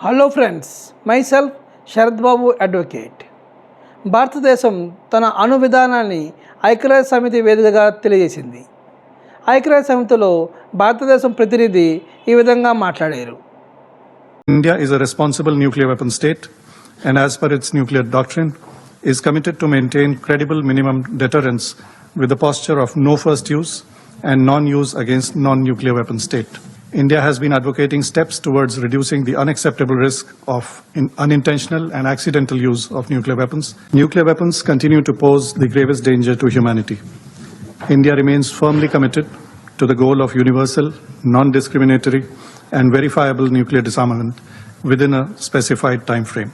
Hello friends, myself Sarath బాబు advocate. భారతదేశం తన అణు విధానాన్ని ఐక్యరాజ్య సమితి వేదికగా తెలియజేసింది. ఐక్యరాజ్య సమితిలో భారతదేశం ప్రతినిధి ఈ విధంగా మాట్లాడారు. India is a responsible nuclear weapon state and as per its nuclear doctrine is committed to maintain credible minimum deterrence with the posture of no first use and non-use against non-nuclear weapon state. India has been advocating steps towards reducing the unacceptable risk of unintentional and accidental use of nuclear weapons. Nuclear weapons continue to pose the gravest danger to humanity. India remains firmly committed to the goal of universal, non-discriminatory and verifiable nuclear disarmament within a specified time frame.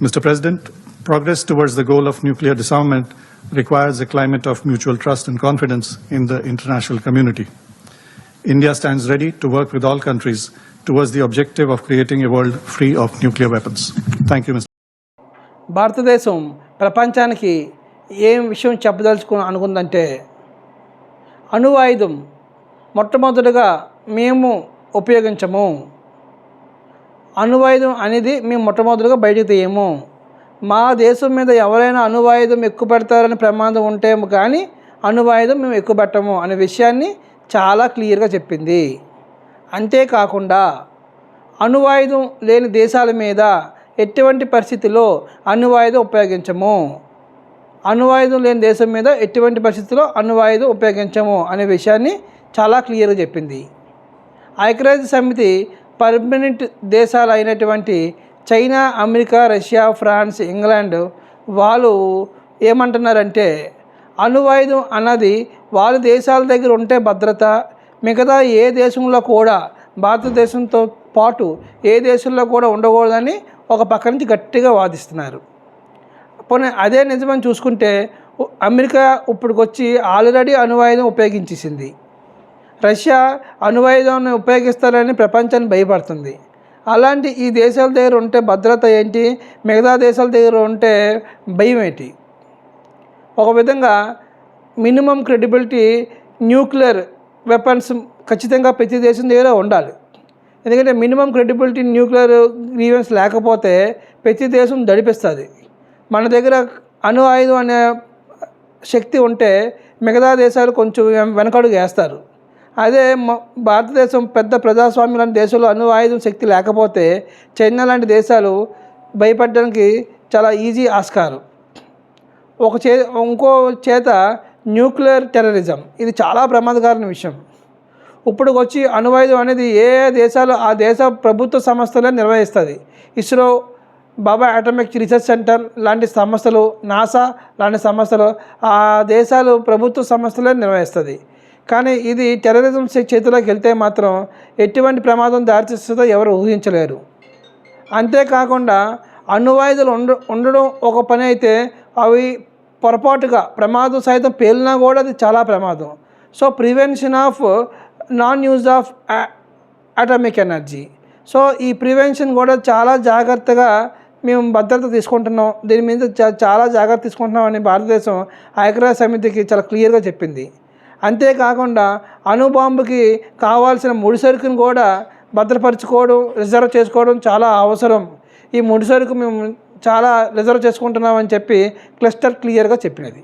Mr. President, progress towards the goal of nuclear disarmament requires a climate of mutual trust and confidence in the international community. India stands ready to work with all countries towards the objective of creating a world free of nuclear weapons. Thank you, Mr. భారతదేశం ప్రపంచానికి ఏం విషయం అనుకుందంటే, అణువాయుధం మొట్టమొదటిగా మేము ఉపయోగించము. అణువాయుధం అనేది మేము మొట్టమొదటిగా బయటకు తీయము. మా దేశం మీద ఎవరైనా అణువాయుధం ఎక్కువ పెడతారని ప్రమాదం ఉంటే కానీ అణువాయుధం మేము ఎక్కువ పెట్టము అనే విషయాన్ని చాలా క్లియర్గా చెప్పింది. అంతేకాకుండా అణువాయుధం లేని దేశాల మీద ఎటువంటి పరిస్థితుల్లో అణువాయుధం ఉపయోగించము, అణువాయుధం లేని దేశం మీద ఎటువంటి పరిస్థితుల్లో అణువాయుధం ఉపయోగించము అనే విషయాన్ని చాలా క్లియర్గా చెప్పింది. ఐక్యరాజ్య సమితి పర్మనెంట్ దేశాలు అయినటువంటి China, America, Russia, France, England వాళ్ళు ఏమంటున్నారంటే, అణువాయుధం అన్నది వాళ్ళ దేశాల దగ్గర ఉంటే భద్రత, మిగతా ఏ దేశంలో కూడా భారతదేశంతో పాటు ఏ దేశంలో కూడా ఉండకూడదని ఒక పక్క నుంచి గట్టిగా వాదిస్తున్నారు. పోనీ అదే నిజమని చూసుకుంటే అమెరికా ఇప్పటికొచ్చి ఆల్రెడీ అణువాయుధం ఉపయోగించేసింది. రష్యా అణువాయుధాన్ని ఉపయోగిస్తారని ప్రపంచాన్ని భయపడుతుంది. అలాంటి ఈ దేశాల దగ్గర ఉంటే భద్రత ఏంటి, మిగతా దేశాల దగ్గర ఉంటే భయం ఏంటి? ఒక విధంగా మినిమం క్రెడిబిలిటీ న్యూక్లియర్ వెపన్స్ ఖచ్చితంగా ప్రతి దేశం దగ్గర ఉండాలి. ఎందుకంటే మినిమం క్రెడిబిలిటీ న్యూక్లియర్ గ్రీవెన్స్ లేకపోతే ప్రతి దేశం దడిపిస్తుంది. మన దగ్గర అణు ఆయుధం అనే శక్తి ఉంటే మిగతా దేశాలు కొంచెం వెనకడుగు వేస్తారు. అదే భారతదేశం పెద్ద ప్రజాస్వామ్యం లాంటి దేశంలో అణు ఆయుధం శక్తి లేకపోతే చైనా లాంటి దేశాలు భయపడడానికి చాలా ఈజీ ఆస్కారం. ఇంకో చేత న్యూక్లియర్ టెర్రరిజం, ఇది చాలా ప్రమాదకరమైన విషయం. ఇప్పుడు వచ్చి అణువాయుధం అనేది ఏ దేశాలు ఆ దేశ ప్రభుత్వ సంస్థలే నిర్వహిస్తుంది. ఇస్రో, బాబా అటామిక్ రీసెర్చ్ సెంటర్ లాంటి సంస్థలు, నాసా లాంటి సంస్థలు ఆ దేశాలు ప్రభుత్వ సంస్థలే నిర్వహిస్తుంది. కానీ ఇది టెర్రరిజం చేతిలోకి వెళ్తే మాత్రం ఎటువంటి ప్రమాదం దారితీస్తుందో ఎవరు ఊహించలేరు. అంతేకాకుండా అణువాయుధాలు ఉండడం ఒక పని అయితే, అవి పొరపాటుగా ప్రమాదం సైతం పేలినా కూడా అది చాలా ప్రమాదం. So prevention of non use of atomic energy. So ఈ ప్రివెన్షన్ కూడా చాలా జాగ్రత్తగా మేము భద్రత తీసుకుంటున్నాం, దీని మీద చాలా జాగ్రత్త తీసుకుంటున్నాం అని భారతదేశం ఐక్యరాజ్య సమితికి చాలా క్లియర్గా చెప్పింది. అంతేకాకుండా అణుబాంబుకి కావాల్సిన ముడిసరుకుని కూడా భద్రపరచుకోవడం, రిజర్వ్ చేసుకోవడం చాలా అవసరం. ఈ ముడిసరుకు మేము చాలా రిజర్వ్ చేసుకుంటున్నామని చెప్పి క్లస్టర్ క్లియర్గా చెప్పినది.